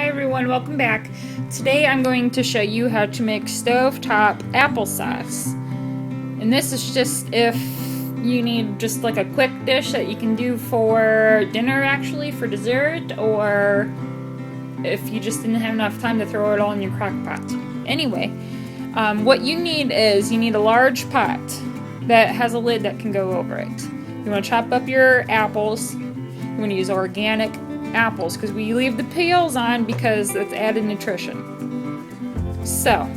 Hi everyone, welcome back. Today I'm going to show you how to make stovetop applesauce. And this is just if you need just like a quick dish that you can do for dinner actually, for dessert, or if you just didn't have enough time to throw it all in your crock pot. Anyway, what you need is you need a large pot that has a lid that can go over it. You want to chop up your apples. You want to use organic apples because we leave the peels on because it's added nutrition. So,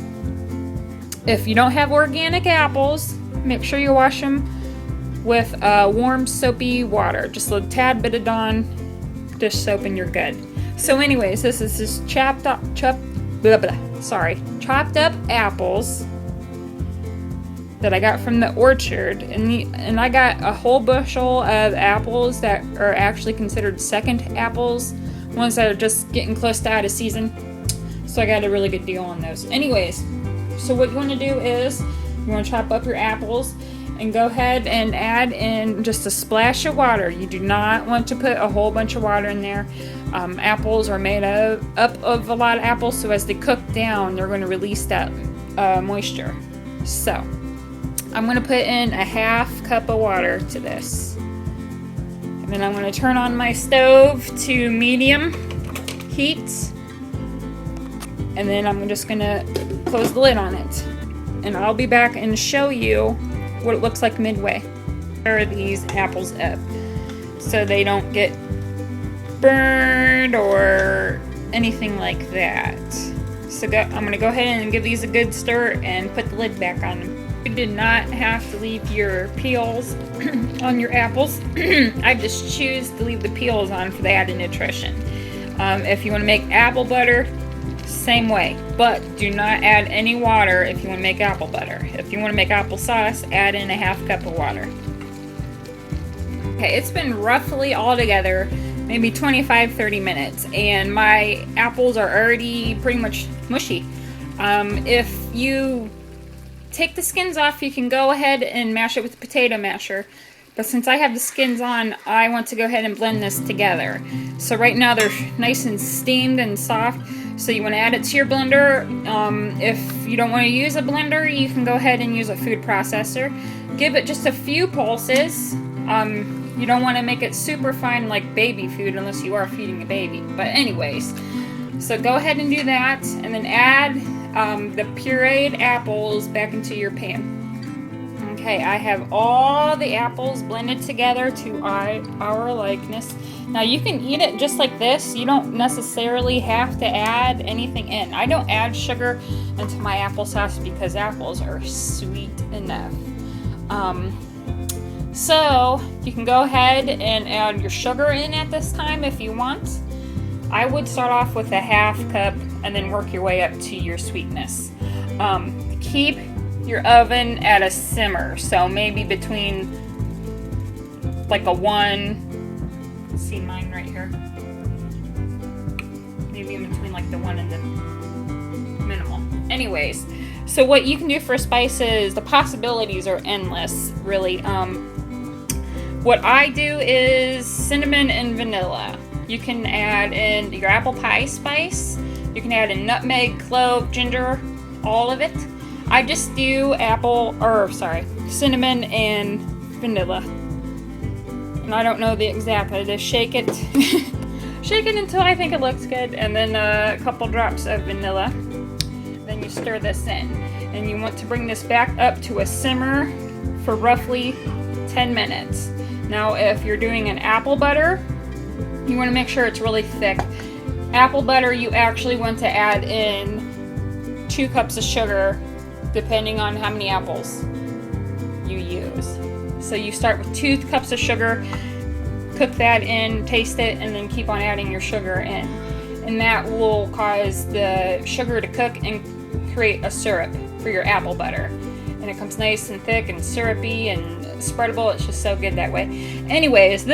if you don't have organic apples, make sure you wash them with warm soapy water. Just a tad bit of Dawn dish soap and you're good. So anyways, this is just chopped up apples that I got from the orchard, and I got a whole bushel of apples that are actually considered second apples, ones that are just getting close to out of season. So I got a really good deal on those. Anyways, so what you want to do is you want to chop up your apples and go ahead and add in just a splash of water. You do not want to put a whole bunch of water in there. Apples are made up of a lot of apples, so as they cook down, they're going to release that moisture. So I'm going to put in a half cup of water to this. And then I'm going to turn on my stove to medium heat. And then I'm just going to close the lid on it. And I'll be back and show you what it looks like midway. Stir these apples up so they don't get burned or anything like that. So I'm going to go ahead and give these a good stir and put the lid back on them. You did not have to leave your peels on your apples. I just choose to leave the peels on for the added nutrition. If you want to make apple butter, same way, but do not add any water if you want to make apple butter. If you want to make applesauce, add in a half cup of water. Okay, it's been roughly altogether maybe 25-30 minutes, and my apples are already pretty much mushy. If you take the skins off, you can go ahead and mash it with a potato masher. But since I have the skins on, I want to go ahead and blend this together. So right now they're nice and steamed and soft. So you want to add it to your blender. If you don't want to use a blender, you can go ahead and use a food processor. Give it just a few pulses. You don't want to make it super fine like baby food unless you are feeding a baby. But anyways, so go ahead and do that, and then add the pureed apples back into your pan. Okay, I have all the apples blended together to our likeness. Now you can eat it just like this. You don't necessarily have to add anything in. I don't add sugar into my applesauce because apples are sweet enough. So you can go ahead and add your sugar in at this time if you want. I would start off with a half cup and then work your way up to your sweetness. Keep your oven at a simmer, so maybe between like a 1, let's see mine right here, maybe in between like the 1 and the minimal. Anyways, so what you can do for spices, the possibilities are endless, really. What I do is cinnamon and vanilla. You can add in your apple pie spice. You can add in nutmeg, clove, ginger, all of it. I just do cinnamon and vanilla. And I don't know the exact, I just shake it. Shake it until I think it looks good, and then a couple drops of vanilla. Then you stir this in. And you want to bring this back up to a simmer for roughly 10 minutes. Now if you're doing an apple butter, you want to make sure it's really thick. Apple butter, you actually want to add in 2 cups of sugar depending on how many apples you use. So you start with 2 cups of sugar, cook that in, taste it, and then keep on adding your sugar in. And that will cause the sugar to cook and create a syrup for your apple butter. And it comes nice and thick and syrupy and spreadable. It's just so good that way. Anyways,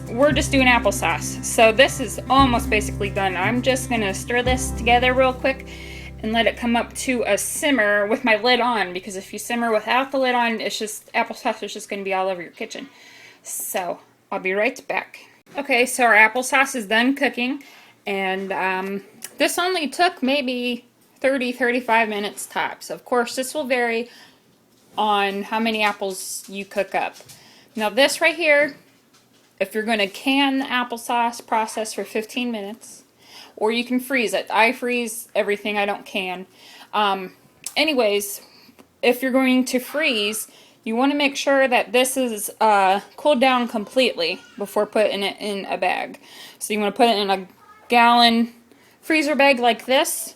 we're just doing applesauce. So this is almost basically done. I'm just gonna stir this together real quick and let it come up to a simmer with my lid on, because if you simmer without the lid on, it's just applesauce is just gonna be all over your kitchen. So I'll be right back. Okay, so our applesauce is done cooking. And this only took maybe 30-35 minutes tops. Of course, this will vary on how many apples you cook up. Now this right here, if you're going to can the applesauce, process for 15 minutes, or you can freeze it. I freeze everything, I don't can. Anyways, if you're going to freeze, you want to make sure that this is cooled down completely before putting it in a bag. So you want to put it in a gallon freezer bag like this.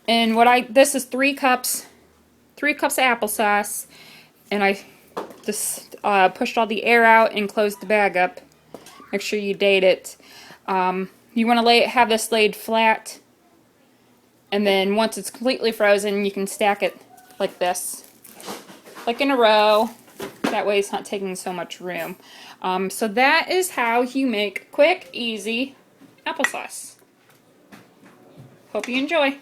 And this is 3 cups of applesauce, and I just pushed all the air out and closed the bag up. Make sure you date it. You want to have this laid flat, and then once it's completely frozen, you can stack it like this, like in a row. That way it's not taking so much room. So that is how you make quick, easy applesauce. Hope you enjoy.